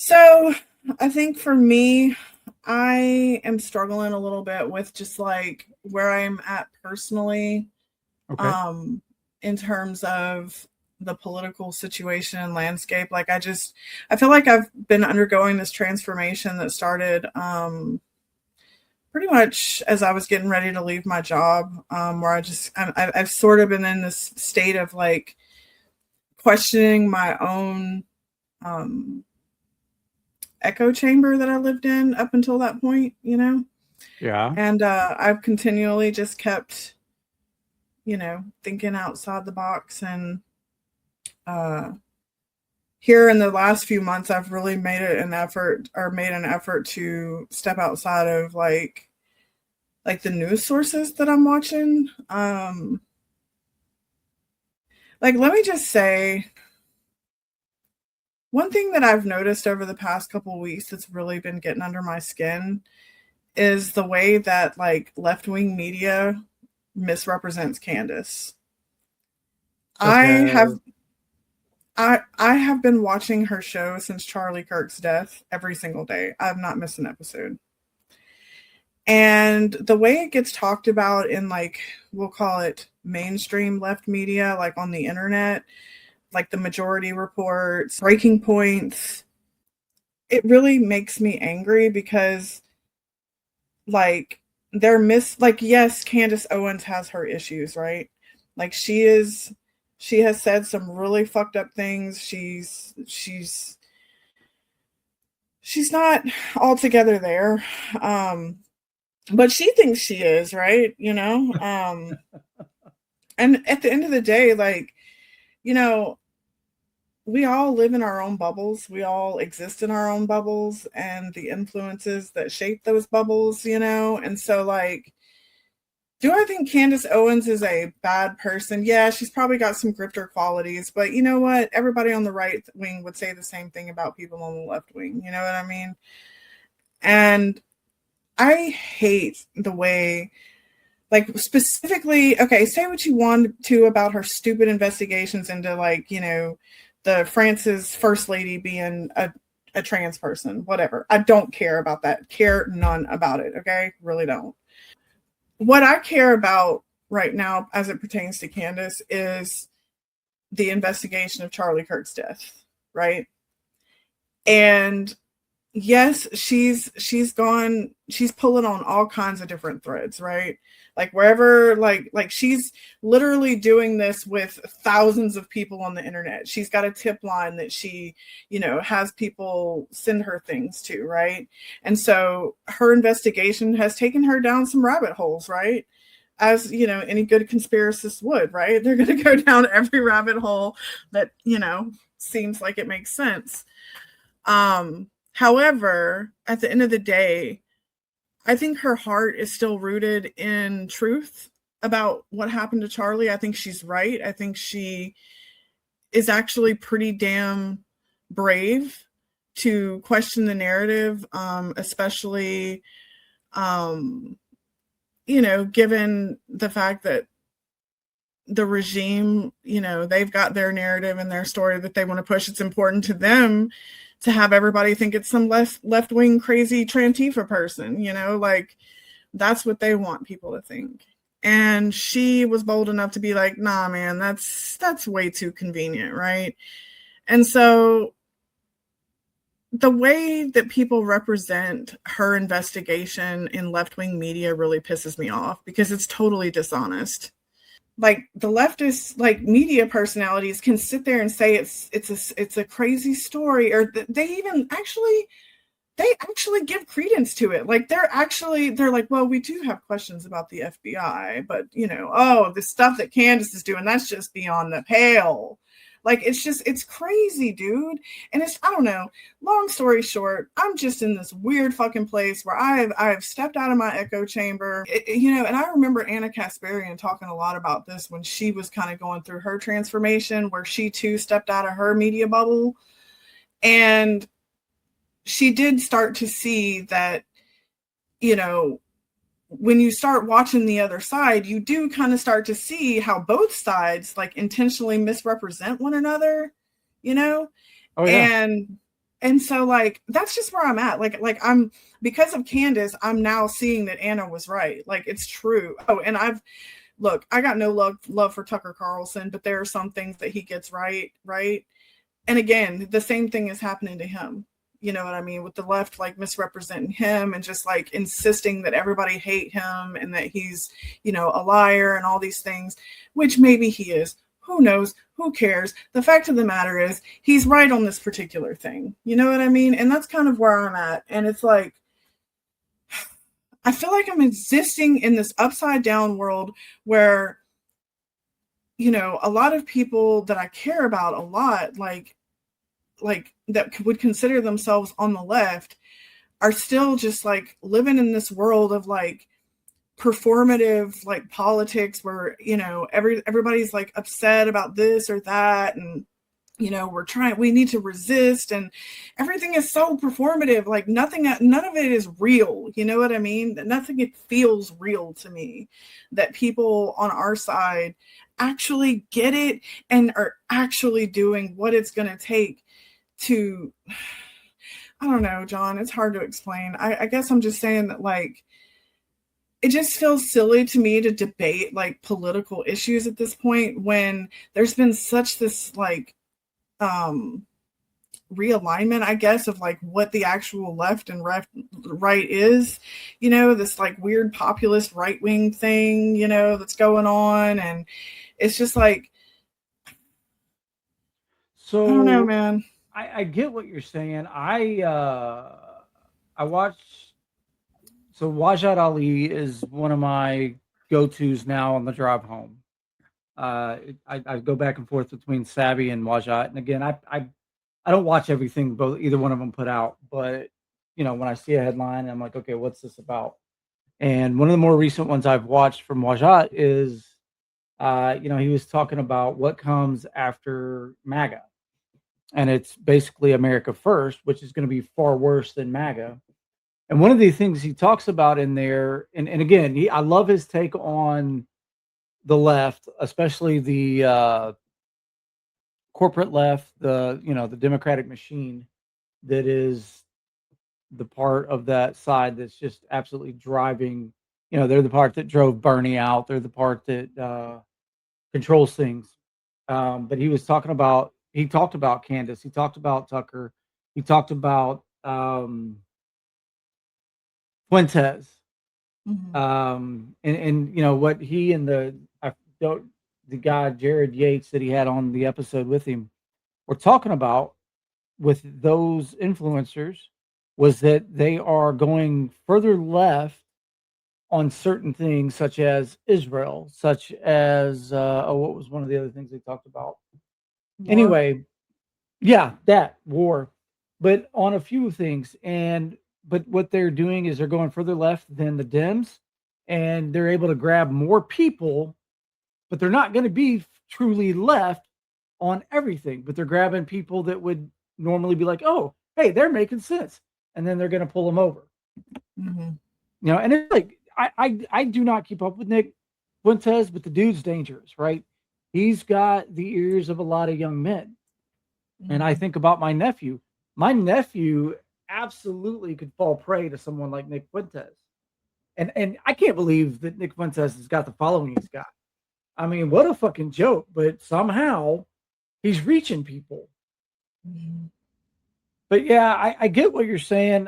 So I think for me, I am struggling a little bit with just like where I'm at personally, Okay. um, in terms of the political situation and landscape. I feel like I've been undergoing this transformation that started pretty much as I was getting ready to leave my job, where I've sort of been in this state of like questioning my own um, echo chamber that I lived in up until that point. Yeah. And I've continually just kept, thinking outside the box. And uh, here in the last few months, I've really made an effort to step outside of like the news sources that I'm watching. Like, let me just say, one thing that I've noticed over the past couple of weeks that's really been getting under my skin is the way that like left wing media misrepresents Candace. Such I have as I have been watching her show since Charlie Kirk's death every single day. I've not missed an episode. And the way it gets talked about in like we'll call it mainstream left media, like on the internet, like the majority reports, breaking points, it really makes me angry because like like yes, Candace Owens has her issues, right? Like she has said some really fucked up things. She's not altogether there. Um but she thinks she is, right? And at the end of the day, like, you know, we all live in our own bubbles. We all exist in our own bubbles and the influences that shape those bubbles. And so like do I think Candace Owens is a bad person? Yeah, she's probably got some grifter qualities, but you know what? Everybody on the right wing would say the same thing about people on the left wing. You know what I mean? And I hate the way, like, specifically, okay, say what you want to about her stupid investigations into, like, the France's first lady being a trans person, whatever. I don't care about that. Care none about it, okay? Really don't. What I care about right now as it pertains to Candace is the investigation of Charlie Kirk's death, right? And yes, she's pulling on all kinds of different threads, right? Like wherever, like she's literally doing this with thousands of people on the internet. She's got a tip line that she has people send her things to, right? And so her investigation has taken her down some rabbit holes, right? As any good conspiracist would, right? They're going to go down every rabbit hole that seems like it makes sense. However, at the end of the day, I think her heart is still rooted in truth about what happened to Charlie. I think she's right. I think she is actually pretty damn brave to question the narrative, especially, um, given the fact that the regime, they've got their narrative and their story that they want to push. It's important to them to have everybody think it's some left wing crazy Trantifa person, like that's what they want people to think. And she was bold enough to be like, nah, man, that's way too convenient, right? And so the way that people represent her investigation in left wing media really pisses me off because it's totally dishonest. Like the leftist like media personalities can sit there and say it's a crazy story, or they actually give credence to it. Like they're like, well, we do have questions about the FBI, but oh, the stuff that Candace is doing, that's just beyond the pale. Like it's crazy, dude. And I don't know. Long story short, I'm just in this weird fucking place where I've stepped out of my echo chamber. And I remember Anna Kasparian talking a lot about this when she was kind of going through her transformation, where she too stepped out of her media bubble. And she did start to see that, you know, when you start watching the other side, you do kind of start to see how both sides like intentionally misrepresent one another, you know? oh yeah. And And so like that's just where I'm at. Like I'm because of Candace, I'm now seeing that Anna was right. Like it's true. Oh, and I've look, I got no love for Tucker Carlson, but there are some things that he gets right. And again, the same thing is happening to him. You know what I mean? With the left like misrepresenting him and just like insisting that everybody hate him and that he's, a liar and all these things, which maybe he is. Who knows? Who cares? The fact of the matter is he's right on this particular thing. You know what I mean? And that's kind of where I'm at. And it's like I feel like I'm existing in this upside down world where a lot of people that I care about a lot, like that would consider themselves on the left, are still just like living in this world of like performative like politics where everybody's like upset about this or that, and we need to resist, and everything is so performative, like none of it is real. You know what I mean? Nothing, it feels real to me that people on our side actually get it and are actually doing what it's going to take to, I don't know, John, it's hard to explain. I guess I'm just saying that like it just feels silly to me to debate like political issues at this point when there's been such this like um realignment, I guess, of like what the actual left and right is, this like weird populist right wing thing, that's going on. And it's just like, I don't know, So man. I get what you're saying. I watched so Wajad Ali is one of my go-tos now on the drive home. I go back and forth between Savvy and Wajat, and again, I don't watch everything both either one of them put out, but when I see a headline, I'm like, okay, what's this about? And one of the more recent ones I've watched from Wajat is, he was talking about what comes after MAGA, and it's basically America First, which is going to be far worse than MAGA. And one of the things he talks about in there, and again, I love his take on the left, especially the corporate left, the Democratic machine that is the part of that side that's just absolutely driving. They're the part that drove Bernie out. They're the part that controls things. But he talked about Candace. He talked about Tucker. He talked about Fuentes. Mm-hmm. And what he and I don't the guy Jared Yates that he had on the episode with him were talking about with those influencers was that they are going further left on certain things such as Israel, such as what was one of the other things they talked about? War. Anyway, yeah, that war, but on a few things. But what they're doing is they're going further left than the Dems, and they're able to grab more people, but they're not going to be truly left on everything. But they're grabbing people that would normally be like, oh, hey, they're making sense, and then they're going to pull them over. Mm-hmm. And it's like I do not keep up with Nick Fuentes, but the dude's dangerous, right? He's got the ears of a lot of young men. And I Mm-hmm. think about my nephew. My nephew absolutely could fall prey to someone like Nick Fuentes. And I can't believe that Nick Fuentes has got the following he's got. I mean, what a fucking joke, but somehow he's reaching people. Mm-hmm. But yeah, I get what you're saying.